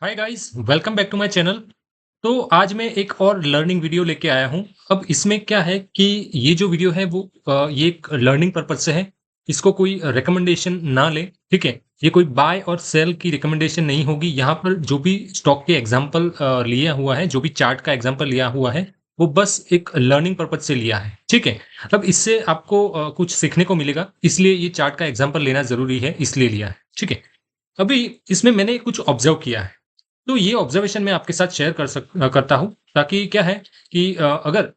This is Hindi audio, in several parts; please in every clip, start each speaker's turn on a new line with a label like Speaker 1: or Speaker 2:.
Speaker 1: Hi guys, welcome back to my channel. तो आज मैं एक और लर्निंग वीडियो लेके आया हूँ। अब इसमें क्या है कि ये जो वीडियो है वो ये एक लर्निंग पर्पज से है। इसको कोई रिकमेंडेशन ना ले, ठीक है। ये कोई बाय और सेल की रिकमेंडेशन नहीं होगी। यहाँ पर जो भी स्टॉक के एग्जांपल लिया हुआ है, जो भी चार्ट का एग्जांपल लिया हुआ है, वो बस एक लर्निंग पर्पज से लिया है, ठीक है। अब इससे आपको कुछ सीखने को मिलेगा, इसलिए ये चार्ट का एग्जाम्पल लेना जरूरी है, इसलिए लिया है, ठीक है। अभी इसमें मैंने कुछ ऑब्जर्व किया है, तो ये ऑब्जर्वेशन मैं आपके साथ शेयर करता हूँ, ताकि क्या है कि अगर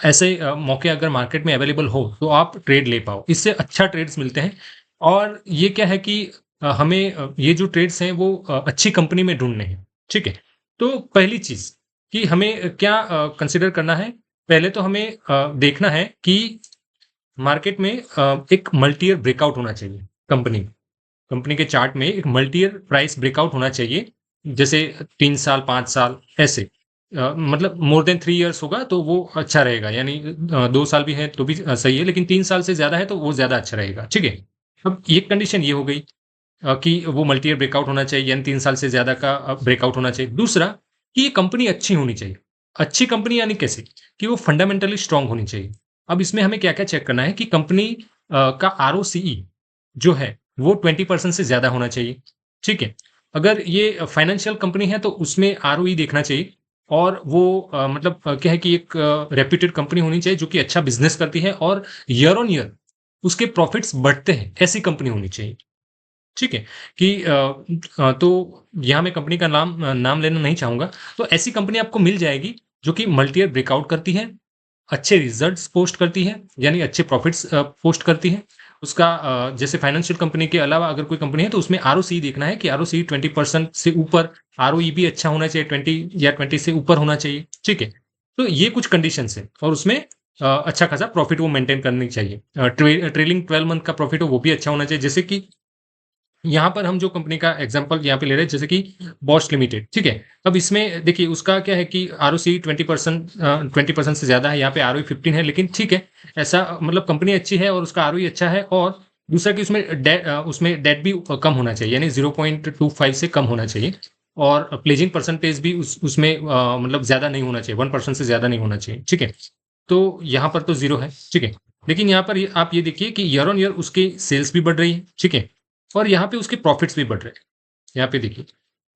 Speaker 1: ऐसे मौके अगर मार्केट में अवेलेबल हो तो आप ट्रेड ले पाओ, इससे अच्छा ट्रेड्स मिलते हैं। और ये क्या है कि हमें ये जो ट्रेड्स हैं वो अच्छी कंपनी में ढूंढने हैं, ठीक है। तो पहली चीज कि हमें क्या कंसिडर करना है, पहले तो हमें देखना है कि मार्केट में एक मल्टी ईयर ब्रेकआउट होना चाहिए। कंपनी कंपनी के चार्ट में एक मल्टी ईयर प्राइस ब्रेकआउट होना चाहिए, जैसे 3 साल 5 साल ऐसे। मतलब मोर देन 3 इयर्स होगा तो वो अच्छा रहेगा, यानी 2 साल भी है तो भी सही है, लेकिन 3 साल से ज्यादा है तो वो ज्यादा अच्छा रहेगा, ठीक है। अब एक कंडीशन ये हो गई कि वो मल्टी ईयर ब्रेकआउट होना चाहिए, यानी 3 साल से ज्यादा का ब्रेकआउट होना चाहिए। दूसरा कि ये कंपनी अच्छी होनी चाहिए। अच्छी कंपनी यानी कैसे, कि वो फंडामेंटली स्ट्रांग होनी चाहिए। अब इसमें हमें क्या क्या चेक करना है कि कंपनी का आरओसीई जो है वो 20% से ज्यादा होना चाहिए, ठीक है। अगर ये फाइनेंशियल कंपनी है तो उसमें आरओई देखना चाहिए। और वो मतलब क्या है कि एक रेप्यूटेड कंपनी होनी चाहिए जो कि अच्छा बिजनेस करती है और ईयर ऑन ईयर उसके प्रॉफिट्स बढ़ते हैं, ऐसी कंपनी होनी चाहिए, ठीक है। कि तो यहाँ मैं कंपनी का नाम लेना नहीं चाहूंगा। तो ऐसी कंपनी आपको मिल जाएगी जो कि मल्टी ईयर ब्रेकआउट करती है, अच्छे रिजल्ट्स पोस्ट करती है, यानी अच्छे प्रॉफिट्स पोस्ट करती है। उसका जैसे फाइनेंशियल कंपनी के अलावा अगर कोई कंपनी है तो उसमें आरओसी देखना है कि आरओसी 20% से ऊपर, आरओई भी अच्छा होना चाहिए, 20 या 20 से ऊपर होना चाहिए, ठीक है। तो ये कुछ कंडीशन है, और उसमें अच्छा खासा प्रॉफिट वो मेंटेन करनी चाहिए। ट्रेलिंग 12 मंथ का प्रॉफिट हो वो भी अच्छा होना चाहिए। जैसे कि यहाँ पर हम जो कंपनी का एग्जांपल यहाँ पे ले रहे हैं, जैसे कि बॉश लिमिटेड, ठीक है। अब इसमें देखिए उसका क्या है कि आरओसी 20% से ज्यादा है, यहाँ पे आरओई 15 है, लेकिन ठीक है। ऐसा मतलब कंपनी अच्छी है और उसका आरओई अच्छा है। और दूसरा कि उसमें डेट भी कम होना चाहिए, यानी 0.25 से कम होना चाहिए। और प्लेजिंग परसेंटेज भी उसमें मतलब ज्यादा नहीं होना चाहिए, 1% से ज्यादा नहीं होना चाहिए, ठीक है। तो यहाँ पर तो जीरो है, ठीक है। लेकिन यहाँ पर आप ये देखिए कि ईयर ऑन ईयर उसकी सेल्स भी बढ़ रही है, ठीक है। और यहाँ पे उसके प्रॉफिट्स भी बढ़ रहे हैं, यहाँ पे देखिए।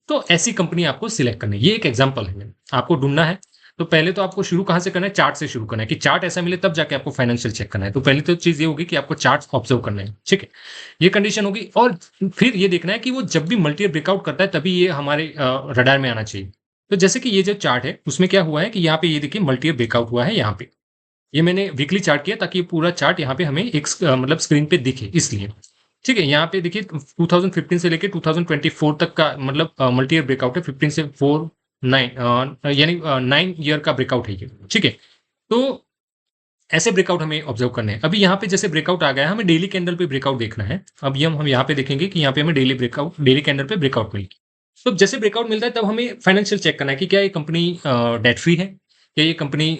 Speaker 1: तो ऐसी कंपनी आपको सिलेक्ट करनी है, ये एक एग्जांपल है। आपको ढूंढना है तो पहले तो आपको शुरू कहाँ से करना है, चार्ट से शुरू करना है, कि चार्ट ऐसा मिले तब जाके आपको फाइनेंशियल चेक करना है। तो पहली तो चीज ये होगी कि आपको चार्ट ऑब्जर्व करना है, ठीक है। ये कंडीशन होगी। और फिर ये देखना है कि वो जब भी मल्टी ब्रेकआउट करता है तभी ये हमारे रडार में आना चाहिए। तो जैसे कि ये जो चार्ट है उसमें क्या हुआ है कि यहाँ पे ये देखिए मल्टी ब्रेकआउट हुआ है यहाँ पे। ये मैंने वीकली चार्ट किया ताकि ये पूरा चार्ट यहाँ पे हमें एक मतलब स्क्रीन पे दिखे, इसलिए, ठीक है। यहाँ पे देखिए 2015 से लेके 2024 तक का मतलब मल्टी ईयर ब्रेकआउट है, 15 से 4 9, यानी 9 ईयर का ब्रेकआउट है ये, ठीक है। तो ऐसे ब्रेकआउट हमें ऑब्जर्व करने हैं। अभी यहाँ पे जैसे ब्रेकआउट आ गया है, हमें डेली कैंडल पे ब्रेकआउट देखना है। अब ये हम यहाँ पे देखेंगे कि यहाँ पे हमें डेली कैंडल पे ब्रेकआउट मिलेगी। तो जैसे ब्रेकआउट मिलता है तब हमें फाइनेंशियल चेक करना है कि क्या ये कंपनी डेट फ्री है, क्या ये कंपनी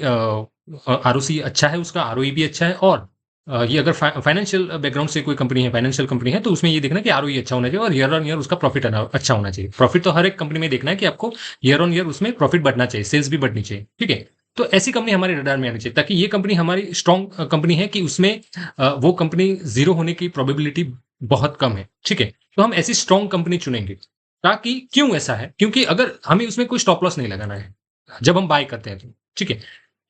Speaker 1: आरओसी अच्छा है, उसका आरओई भी अच्छा है। और ये अगर फाइनेंशियल बैकग्राउंड से कोई कंपनी है, फाइनेंशियल कंपनी है, तो उसमें ये देखना कि आरओई अच्छा होना चाहिए और ईयर ऑन ईयर उसका प्रॉफिट अच्छा होना चाहिए। प्रॉफिट तो हर एक कंपनी में देखना है कि आपको ईयर ऑन ईयर उसमें प्रॉफिट बढ़ना चाहिए, सेल्स भी बढ़नी चाहिए, ठीक है। तो ऐसी कंपनी हमारे रडार में आनी चाहिए, ताकि ये कंपनी हमारी स्ट्रॉन्ग कंपनी है कि उसमें वो कंपनी जीरो होने की प्रोबेबिलिटी बहुत कम है, ठीक है। तो हम ऐसी स्ट्रॉन्ग कंपनी चुनेंगे। ताकि क्यों ऐसा है, क्योंकि अगर हमें उसमें कोई स्टॉप लॉस नहीं लगाना है जब हम बाय करते हैं तो, ठीक है।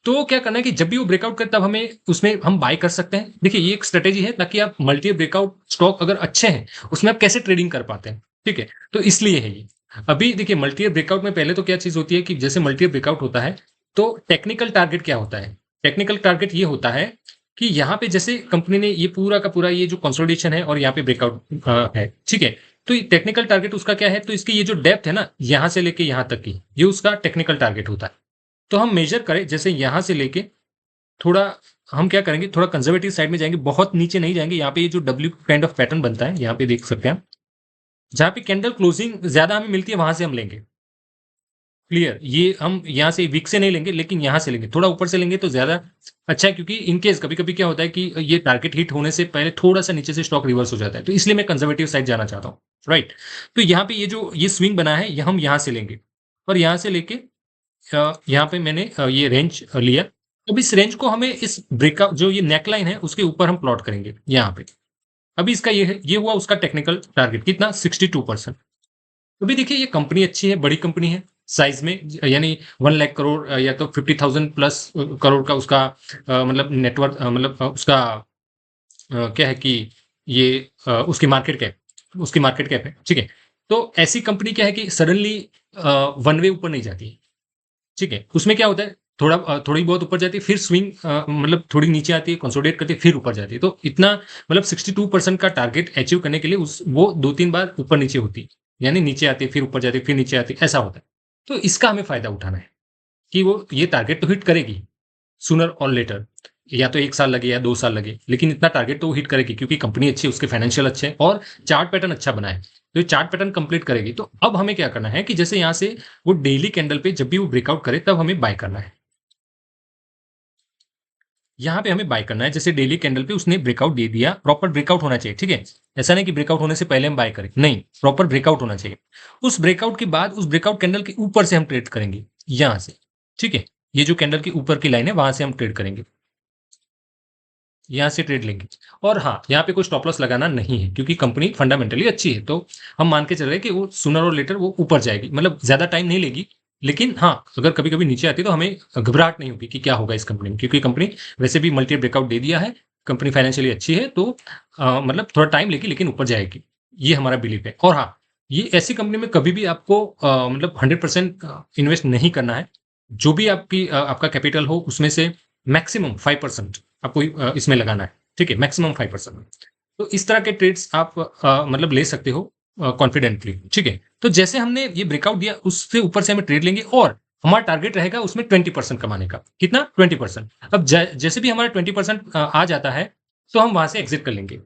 Speaker 1: तो क्या करना है कि जब भी वो ब्रेकआउट करे तब हमें उसमें हम बाय कर सकते हैं। देखिए ये एक स्ट्रेटेजी है ताकि आप मल्टी ब्रेकआउट स्टॉक अगर अच्छे हैं उसमें आप कैसे ट्रेडिंग कर पाते हैं, ठीक है। तो इसलिए है ये। अभी देखिए मल्टी ब्रेकआउट में पहले तो क्या चीज होती है कि जैसे मल्टी ब्रेकआउट होता है तो टेक्निकल टारगेट क्या होता है। टेक्निकल टारगेट ये होता है कि यहाँ पे जैसे कंपनी ने ये पूरा का पूरा ये जो कंसोलिडेशन है और यहाँ पे ब्रेकआउट है, ठीक है। तो टेक्निकल टारगेट उसका क्या है, तो इसकी ये जो डेप्थ है ना यहाँ से लेके यहाँ तक की, ये उसका टेक्निकल टारगेट होता है। तो हम मेजर करें जैसे यहाँ से लेके थोड़ा, हम क्या करेंगे थोड़ा कंजर्वेटिव साइड में जाएंगे, बहुत नीचे नहीं जाएंगे। यहाँ पे ये जो डब्ल्यू काइंड ऑफ पैटर्न बनता है यहाँ पे देख सकते हैं, जहाँ पे कैंडल क्लोजिंग ज्यादा हमें मिलती है वहां से हम लेंगे। क्लियर, ये हम यहाँ से वीक से नहीं लेंगे, लेकिन यहाँ से लेंगे, थोड़ा ऊपर से लेंगे तो ज़्यादा अच्छा है, क्योंकि इन केस कभी-कभी क्या होता है कि ये टारगेट हिट होने से पहले थोड़ा-सा नीचे से स्टॉक रिवर्स हो जाता है, तो इसलिए मैं कंज़र्वेटिव साइड जाना चाहता हूँ, राइट? तो यहाँ पे ये स्विंग बना है, ये हम यहाँ से लेंगे और यहाँ से लेके यहाँ पे मैंने ये रेंज लिया। अब इस रेंज को हमें इस ब्रेकआउट जो ये नेकलाइन है, उसके ऊपर हम प्लॉट करेंगे, यहाँ पे। अभी इसका ये है, ये हुआ उसका टेक्निकल टारगेट कितना 62%। अभी देखिए ये कंपनी अच्छी है, बड़ी कंपनी है साइज में, यानी 1 लाख करोड़ या तो 50,000 प्लस करोड़ का उसका मतलब नेटवर्क, मतलब उसका क्या है कि ये उसकी मार्केट कैप है, ठीक है। तो ऐसी कंपनी क्या है कि सडनली वन वे ऊपर नहीं जाती है, ठीक है। उसमें क्या होता है, थोड़ी बहुत ऊपर जाती है, फिर स्विंग मतलब थोड़ी नीचे आती है, कंसोलिडेट करती है, फिर ऊपर जाती है। तो इतना मतलब 62% का टारगेट अचीव करने के लिए वो 2-3 बार ऊपर नीचे होती है। यानी नीचे आती है, फिर ऊपर जाती है, फिर नीचे आती है, ऐसा होता है। तो इसका हमें फ़ायदा उठाना है कि वो ये टारगेट तो हिट करेगी, सूनर और लेटर। या तो 1 साल लगे या 2 साल लगे, लेकिन इतना टारगेट तो वो हिट करेगी, क्योंकि कंपनी अच्छी है, उसके फाइनेंशियल अच्छे हैं और चार्ट पैटर्न अच्छा बना है। तो ये चार्ट पैटर्न कंप्लीट करेगी। तो अब हमें क्या करना है कि जैसे यहाँ से वो डेली कैंडल पे जब भी वो ब्रेकआउट करे, तब हमें बाय करना है। यहाँ पे हमें बाय करना है, जैसे डेली कैंडल पे उसने ब्रेकआउट दे दिया, प्रॉपर ब्रेकआउट होना चाहिए, ठीक है। ऐसा नहीं कि ब्रेकआउट होने से पहले हम बाय करें, नहीं, प्रॉपर ब्रेकआउट होना चाहिए। उस ब्रेकआउट के बाद उस ब्रेकआउट कैंडल के ऊपर से हम ट्रेड करेंगे, यहाँ से, ठीक है। ये जो कैंडल की ऊपर की लाइन है, वहां से हम ट्रेड करेंगे, यहाँ से ट्रेड लेंगे। और हाँ, यहाँ पे कोई स्टॉप लॉस लगाना नहीं है, क्योंकि कंपनी फंडामेंटली अच्छी है, तो हम मान के चल रहे हैं कि वो सूनर और लेटर वो ऊपर जाएगी, मतलब ज्यादा टाइम नहीं लेगी। लेकिन हाँ, अगर कभी कभी नीचे आती है तो हमें घबराहट नहीं होगी कि क्या होगा इस कंपनी में, क्योंकि कंपनी वैसे भी मल्टी ब्रेकआउट दे दिया है, कंपनी फाइनेंशियली अच्छी है, तो मतलब थोड़ा टाइम लेगी, लेकिन ऊपर जाएगी, ये हमारा बिलीफ है। और हाँ, ये ऐसी कंपनी में कभी भी आपको मतलब 100% इन्वेस्ट नहीं करना है। जो भी आपका कैपिटल हो, उसमें से मैक्सिमम 5% आपको इसमें लगाना है, ठीक है, मैक्सिमम 5%। तो इस तरह के ट्रेड्स आप मतलब ले सकते हो कॉन्फिडेंटली, ठीक है। तो जैसे हमने ये ब्रेकआउट दिया, उससे ऊपर से हमें ट्रेड लेंगे और हमारा टारगेट रहेगा उसमें 20% कमाने का। कितना? 20%। अब जैसे भी हमारा 20% आ जाता है, तो हम वहां से एग्जिट कर लेंगे।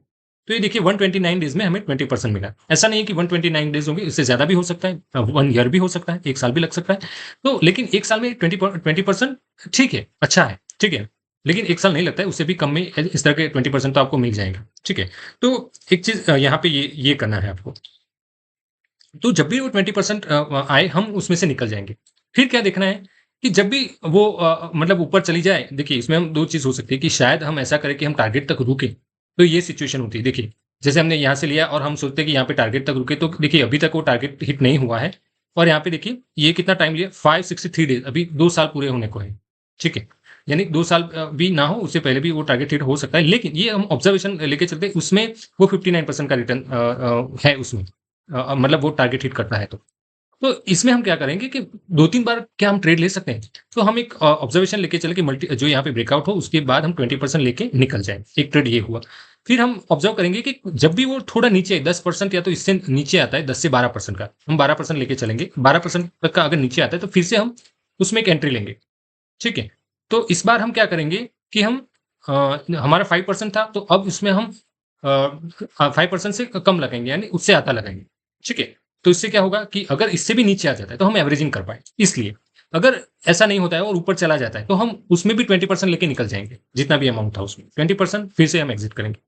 Speaker 1: तो ये देखिए 129 डेज में हमें 20% मिला। ऐसा नहीं है कि 129 डेज होंगे, इससे ज्यादा भी हो सकता है, 1 ईयर भी हो सकता है, 1 साल भी लग सकता है। तो लेकिन 1 साल में 20% ठीक है, अच्छा है, ठीक है। लेकिन 1 साल नहीं लगता है, उससे भी कम में इस तरह के 20% तो आपको मिल जाएगा, ठीक है। तो एक चीज यहाँ पे ये करना है आपको। तो जब भी वो 20% आए, हम उसमें से निकल जाएंगे। फिर क्या देखना है कि जब भी वो मतलब ऊपर चली जाए, देखिए इसमें हम दो चीज हो सकती है कि शायद हम ऐसा करें कि हम टारगेट तक रुके। तो ये सिचुएशन होती है, देखिए जैसे हमने यहाँ से लिया और हम सोचते हैं कि यहाँ पे टारगेट तक रुके, तो देखिए अभी तक वो टारगेट हिट नहीं हुआ है। और यहाँ पे देखिए ये कितना टाइम लिया, 563 डेज, अभी 2 साल पूरे होने को है, ठीक है। यानी 2 साल भी ना हो, उससे पहले भी वो टारगेट हिट हो सकता है, लेकिन ये हम ऑब्जर्वेशन लेके चलते हैं, उसमें वो 59% का रिटर्न है उसमें, मतलब वो टारगेट हिट करता है तो इसमें हम क्या करेंगे कि 2-3 बार क्या हम ट्रेड ले सकते हैं? तो हम एक ऑब्जर्वेशन लेके चले कि मल्टी जो यहाँ पे ब्रेकआउट हो, उसके बाद हम 20% लेके निकल जाएँ। एक ट्रेड ये हुआ। फिर हम ऑब्जर्व करेंगे कि जब भी वो थोड़ा नीचे 10% या तो इससे नीचे आता है, 10 से 12% का, हम 12% लेके चलेंगे। 12% तक का अगर नीचे आता है, तो फिर से हम उसमें एक एंट्री लेंगे, ठीक है? तो इस बार हम क्या करेंगे कि हम हमारा 5% था, तो अब इसमें हम 5% से कम लगाएँगे, यानी उससे आधा लगाएँगे, ठीक है? तो इससे क्या होगा कि अगर इससे भी नीचे आ जाता है, तो हम एवरेजिंग कर पाएँ, इसलिए। अगर ऐसा नहीं होता है और ऊपर चला जाता है, तो हम उसमें भी 20% लेके निकल जाएँगे, जितना भी अमाउंट था उसमें। 20% फिर से हम एग्ज़िट करेंगे।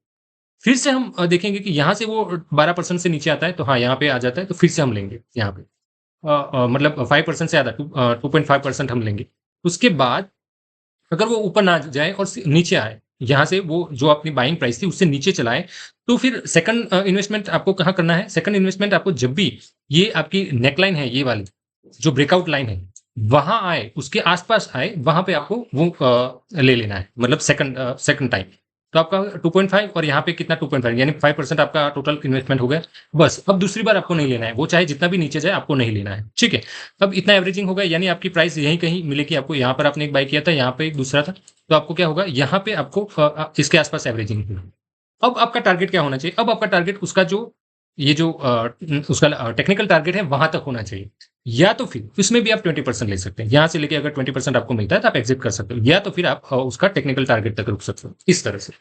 Speaker 1: फिर से हम देखेंगे कि यहाँ से वो 12% से नीचे आता है, तो हाँ, यहाँ पे आ जाता है, तो फिर से हम लेंगे यहाँ पे। मतलब 5% से ज़्यादा 2.5% हम लेंगे। उसके बाद अगर वो ऊपर ना जाए और नीचे आए, यहाँ से वो जो अपनी बाइंग प्राइस थी उससे नीचे चला आए, तो फिर सेकंड इन्वेस्टमेंट आपको कहाँ करना है? सेकंड इन्वेस्टमेंट आपको जब भी ये आपकी नेकलाइन है, ये वाली जो ब्रेकआउट लाइन है, वहाँ आए, उसके आस-पास आए, वहाँ पे आपको वो ले लेना है, मतलब सेकंड टाइम। तो आपका 2.5 और यहाँ पे कितना 2.5, यानी 5% आपका टोटल इन्वेस्टमेंट हो गया। बस अब दूसरी बार आपको नहीं लेना है, वो चाहे जितना भी नीचे जाए, आपको नहीं लेना है, ठीक है? अब इतना एवरेजिंग होगा, यानी आपकी प्राइस यहीं कहीं मिलेगी आपको। यहाँ पर आपने एक बाय किया था, यहाँ पे एक दूसरा था, तो आपको क्या होगा, यहाँ पे आपको इसके आसपास एवरेजिंग होगी। अब आपका टारगेट क्या होना चाहिए? अब आपका टारगेट उसका जो ये जो उसका टेक्निकल टारगेट है, वहां तक होना चाहिए। या तो फिर इसमें भी आप 20% ले सकते हैं, यहाँ से लेके अगर 20% आपको मिलता है तो आप एग्जिट कर सकते हो, या तो फिर आप उसका टेक्निकल टारगेट तक रुक सकते हो, इस तरह से।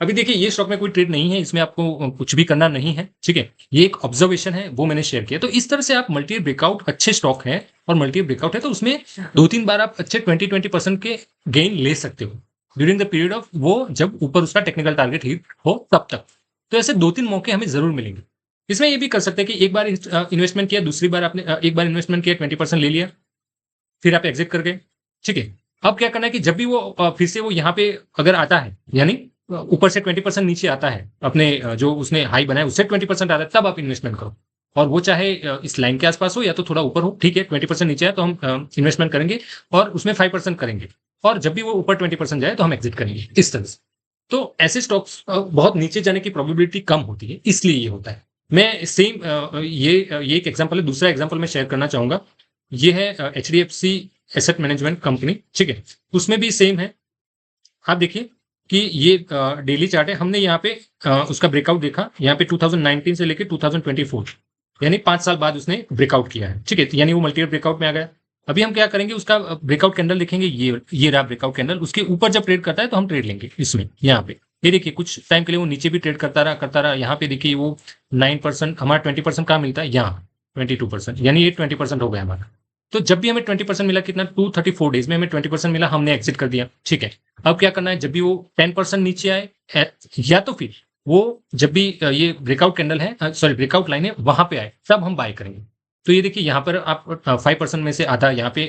Speaker 1: अभी देखिए ये स्टॉक में कोई ट्रेड नहीं है, इसमें आपको कुछ भी करना नहीं है, ठीक है? ये एक ऑब्जर्वेशन है, वो मैंने शेयर किया। तो इस तरह से आप मल्टी ब्रेकआउट अच्छे स्टॉक हैं और मल्टी ब्रेकआउट है तो उसमें 2-3 बार आप अच्छे 20% के गेन ले सकते हो ड्यूरिंग द पीरियड ऑफ वो जब ऊपर उसका टेक्निकल टारगेट हिट हो तब तक। तो ऐसे 2-3 मौके हमें ज़रूर मिलेंगे। इसमें ये भी कर सकते हैं कि एक बार इन्वेस्टमेंट किया, दूसरी बार आपने एक बार इन्वेस्टमेंट किया 20% ले लिया, फिर आप एग्जिट कर गए, ठीक है? अब क्या करना है कि जब भी वो फिर से वो यहाँ पे अगर आता है, यानी ऊपर से 20% नीचे आता है, अपने जो उसने हाई बनाया उससे 20% आता है, तब आप इन्वेस्टमेंट करो। और वो चाहे इस लाइन के आसपास हो या तो थोड़ा ऊपर हो, ठीक है? 20% नीचे है तो हम इन्वेस्टमेंट करेंगे और उसमें 5% करेंगे, और जब भी वो ऊपर 20% जाए तो हम एग्जिट करेंगे, इस तरह से। तो ऐसे स्टॉक्स बहुत नीचे जाने की प्रोबेबिलिटी कम होती है, इसलिए ये होता है। मैं सेम ये एक एग्जांपल है। दूसरा एग्जांपल मैं शेयर करना चाहूंगा, ये है एचडीएफसी एसेट मैनेजमेंट कंपनी, ठीक है? उसमें भी सेम है। आप देखिए कि ये डेली चार्ट है। हमने यहाँ पे उसका ब्रेकआउट देखा, यहाँ पे 2019 से लेके 2024, यानी 5 साल बाद उसने ब्रेकआउट किया है, ठीक है? यानी वो मल्टीपल ब्रेकआउट में आ गया। अभी हम क्या करेंगे, उसका ब्रेकआउट कैंडल देखेंगे, ये रहा ब्रेकआउट कैंडल। उसके ऊपर जब ट्रेड करता है तो हम ट्रेड लेंगे इसमें। यहाँ पे ये देखिए कुछ टाइम के लिए वो नीचे भी ट्रेड करता रहा। यहाँ पे देखिए वो 9%, हमारा 20% कहाँ मिलता है, यहाँ 22%, यानी ये 20% हो गया हमारा। तो जब भी हमें 20% मिला, कितना 234 डेज में हमें 20% मिला, हमने एग्जिट कर दिया, ठीक है? अब क्या करना है, जब भी वो 10% नीचे आए, या तो फिर वो जब भी ये ब्रेकआउट कैंडल है, सॉरी ब्रेकआउट लाइन है, वहां पे आए, तब हम बाय करेंगे। तो ये देखिए यहाँ पर आप 5% में से आधा यहाँ पे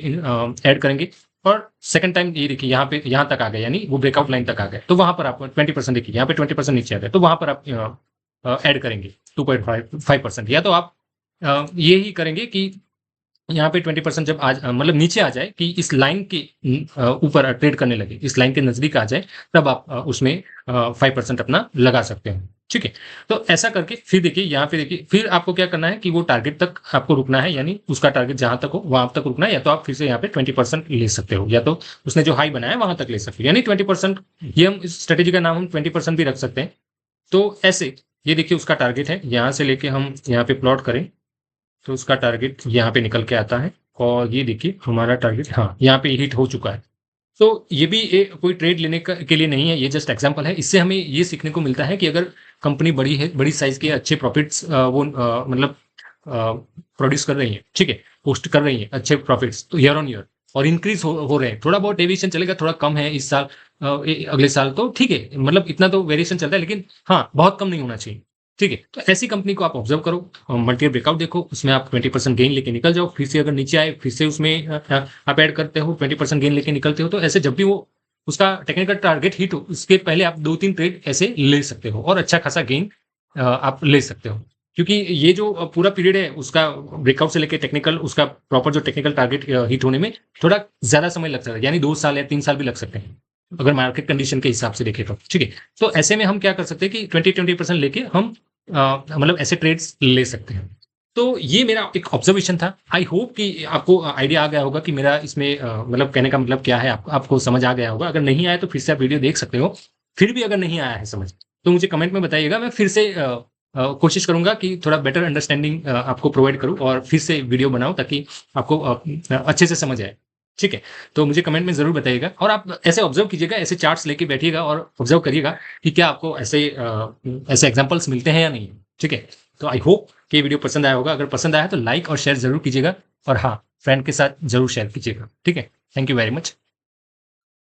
Speaker 1: ऐड करेंगे, और सेकंड टाइम ये देखिए यहाँ पे यहाँ तक आ गए, यानी वो ब्रेकआउट लाइन तक आ गए, तो वहां पर आप 20% देखिए, यहाँ पे 20% नीचे आ गए, तो वहां पर आप ऐड करेंगे 2.5%। या तो आप ये ही करेंगे कि यहाँ पे 20% जब मतलब नीचे आ जाए, कि इस लाइन के ऊपर ट्रेड करने लगे, इस लाइन के नजदीक आ जाए, तब आप उसमें 5% अपना लगा सकते हैं, ठीक है? तो ऐसा करके फिर देखिए, यहाँ पे देखिए, फिर आपको क्या करना है कि वो टारगेट तक आपको रुकना है, यानी उसका टारगेट जहां तक हो वहां तक रुकना है, या तो आप फिर से यहाँ पे 20% ले सकते हो, या तो उसने जो हाई बनाया वहां तक ले सकते हो, यानी 20%। ये हम इस स्ट्रेटेजी का नाम हम 20% भी रख सकते हैं। तो ऐसे ये देखिए उसका टारगेट है, यहाँ से लेके हम यहाँ पे प्लॉट करें तो उसका टारगेट यहाँ पे निकल के आता है, और ये देखिए हमारा टारगेट हाँ यहाँ पे हिट हो चुका है। तो ये भी कोई ट्रेड लेने के लिए नहीं है, ये जस्ट एग्जांपल है। इससे हमें ये सीखने को मिलता है कि अगर कंपनी बड़ी है, बड़ी साइज की, अच्छे प्रॉफिट्स वो मतलब प्रोड्यूस कर रही है, ठीक है, पोस्ट कर रही है अच्छे प्रॉफिट्स, तो ईयर ऑन ईयर और इंक्रीज हो रहे हैं। थोड़ा बहुत डेविएशन चलेगा, थोड़ा कम है इस साल, अगले साल तो ठीक है, मतलब इतना तो वेरिएशन चलता है, लेकिन हाँ बहुत कम नहीं होना चाहिए, ठीक है? तो ऐसी कंपनी को आप ऑब्जर्व करो, मल्टीपल ब्रेकआउट देखो, उसमें आप 20% गेन लेके निकल जाओ, फिर से अगर नीचे आए फिर से उसमें आप ऐड करते हो, 20% गेन लेके निकलते हो। तो ऐसे जब भी वो उसका टेक्निकल टारगेट हिट हो, उसके पहले आप 2-3 ट्रेड ऐसे ले सकते हो और अच्छा खासा गेन आप ले सकते हो। क्योंकि ये जो पूरा पीरियड है उसका, ब्रेकआउट से लेके टेक्निकल, उसका प्रॉपर जो टेक्निकल टारगेट हिट होने में थोड़ा ज्यादा समय लग सकता है, यानी 2 साल या 3 साल भी लग सकते हैं, अगर मार्केट कंडीशन के हिसाब से देखें तो, ठीक है? तो ऐसे में हम क्या कर सकते हैं कि 20% लेके हम मतलब ऐसे ट्रेड्स ले सकते हैं। तो ये मेरा एक ऑब्जर्वेशन था। आई होप कि आपको आइडिया आ गया होगा कि मेरा इसमें मतलब कहने का मतलब क्या है, आपको समझ आ गया होगा। अगर नहीं आया तो फिर से आप वीडियो देख सकते हो। फिर भी अगर नहीं आया है समझ, तो मुझे कमेंट में बताइएगा, मैं फिर से कोशिश करूंगा कि थोड़ा बेटर अंडरस्टैंडिंग आपको प्रोवाइड करूं और फिर से वीडियो बनाऊं, ताकि आपको अच्छे से समझ आए, ठीक है? तो मुझे कमेंट में ज़रूर बताइएगा, और आप ऐसे ऑब्जर्व कीजिएगा, ऐसे चार्ट्स लेके बैठिएगा और ऑब्जर्व करिएगा कि क्या आपको ऐसे एग्जांपल्स मिलते हैं या नहीं, ठीक है? तो आई होप कि ये वीडियो पसंद आया होगा। अगर पसंद आया तो लाइक और शेयर ज़रूर कीजिएगा, और हाँ, फ्रेंड के साथ ज़रूर शेयर कीजिएगा, ठीक है? Thank you very much.